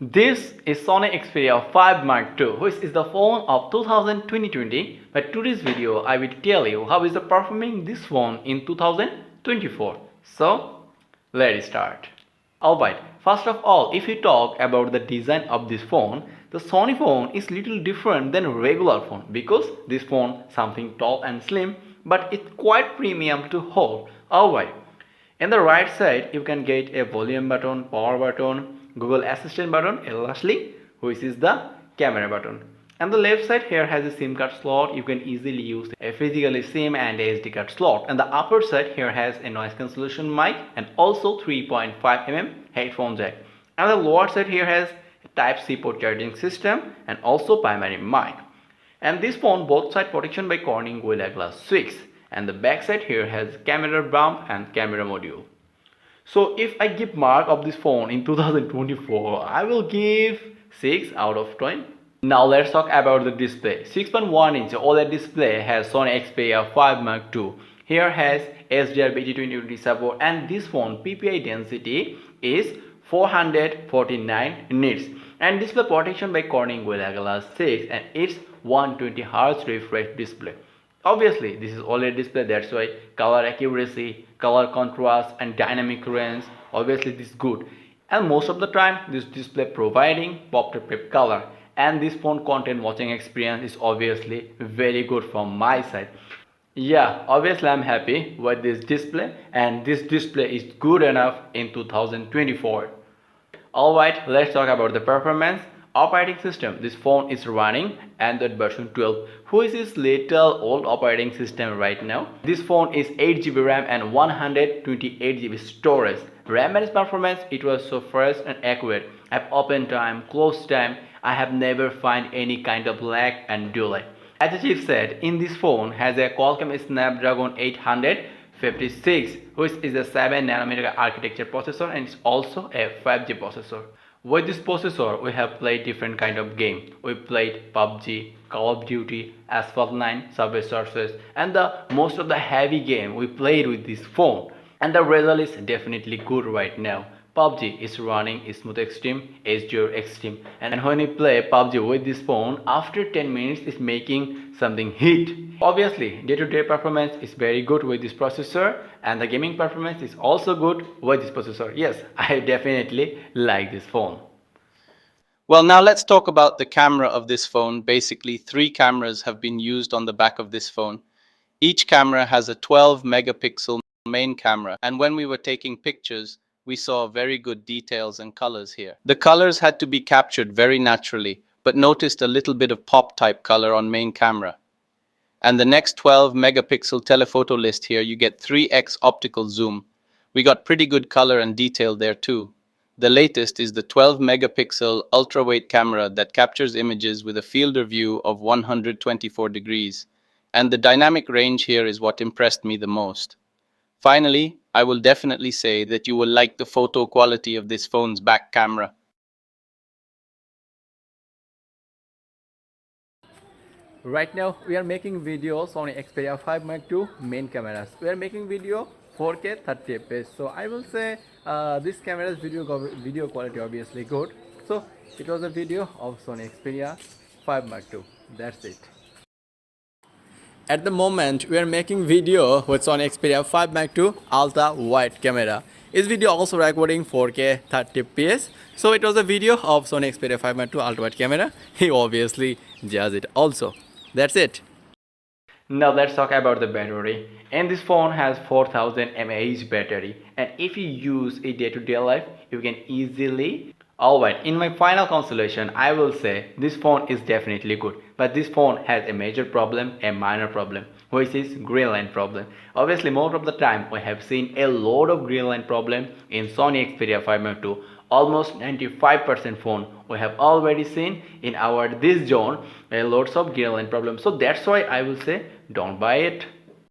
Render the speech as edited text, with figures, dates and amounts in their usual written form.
This is Sony Xperia 5 Mark II, which is the phone of 2020. But today's video, I will tell you how is the performing this phone in 2024. So, let's start. Alright, first of all, if you talk about the design of this phone, the Sony phone is little different than regular phone because this phone something tall and slim, but it's quite premium to hold. Alright, in the right side, you can get a volume button, power button, Google Assistant button, and lastly, which is the camera button. And the left side here has a SIM card slot. You can easily use a physically SIM and a SD card slot. And the upper side here has a noise cancellation mic and also 3.5 mm headphone jack. And the lower side here has a Type-C port charging system and also primary mic. And this phone both side protection by Corning Gorilla Glass 6. And the back side here has camera bump and camera module. So if I give mark of this phone in 2024, I will give 6 out of 10. Now let's talk about the display. 6.1-inch OLED display has Sony Xperia 5 Mark II. Here has HDR2020 support and this phone PPI density is 449 nits. And display protection by Corning Gorilla Glass 6 and it's 120Hz refresh display. Obviously, this is OLED display, that's why color accuracy, color contrast and dynamic range, obviously this is good. And most of the time, this display providing pop-to-pip color. And this phone content watching experience is obviously very good from my side. Yeah, obviously I'm happy with this display and this display is good enough in 2024. Alright, let's talk about the performance. Operating system, this phone is running Android version 12, which is little old operating system right now. This phone is 8GB RAM and 128GB storage. RAM and performance, it was so fast and accurate. I've open time, close time, I have never find any kind of lag and delay. As the chief said, in this phone has a Qualcomm Snapdragon 856, which is a 7nm architecture processor and it's also a 5G processor. With this processor, we have played different kind of game. We played PUBG, Call of Duty, Asphalt 9, Subway Surfers, and the most of the heavy game we played with this phone. And the result is definitely good right now. PUBG is running Smooth Extreme, HDR Extreme, and when you play PUBG with this phone, after 10 minutes it's making something heat. Obviously, day-to-day performance is very good with this processor and the gaming performance is also good with this processor. Yes, I definitely like this phone. Well, now let's talk about the camera of this phone. Basically, 3 cameras have been used on the back of this phone. Each camera has a 12 megapixel main camera, and when we were taking pictures, we saw very good details and colors here. The colors had to be captured very naturally, but noticed a little bit of pop type color on main camera. And the next 12 megapixel telephoto list here, you get 3x optical zoom. We got pretty good color and detail there too. The latest is the 12 megapixel ultrawide camera that captures images with a field of view of 124 degrees. And the dynamic range here is what impressed me the most. Finally, I will definitely say that you will like the photo quality of this phone's back camera. Right now we are making videos on Xperia 5 Mark II main cameras. We are making video 4K 30 fps. So I will say this camera's video quality obviously good. So it was a video of Sony Xperia 5 Mark II. That's it. At the moment we are making video with Sony Xperia 5 Mark II ultra wide camera. This video also recording 4K 30 fps. So it was a video of Sony Xperia 5 Mark II ultra wide camera. He obviously judged it also. That's it. Now let's talk about the battery. And this phone has 4000 mAh battery, and if you use it day-to-day life, you can easily. Alright, in my final consolation, I will say this phone is definitely good, but this phone has a major problem, a minor problem, which is green line problem. Obviously, most of the time we have seen a lot of green line problem in Sony Xperia 5 Mark II. Almost 95% phone we have already seen in our this zone lots of green line problems. So that's why I will say don't buy it.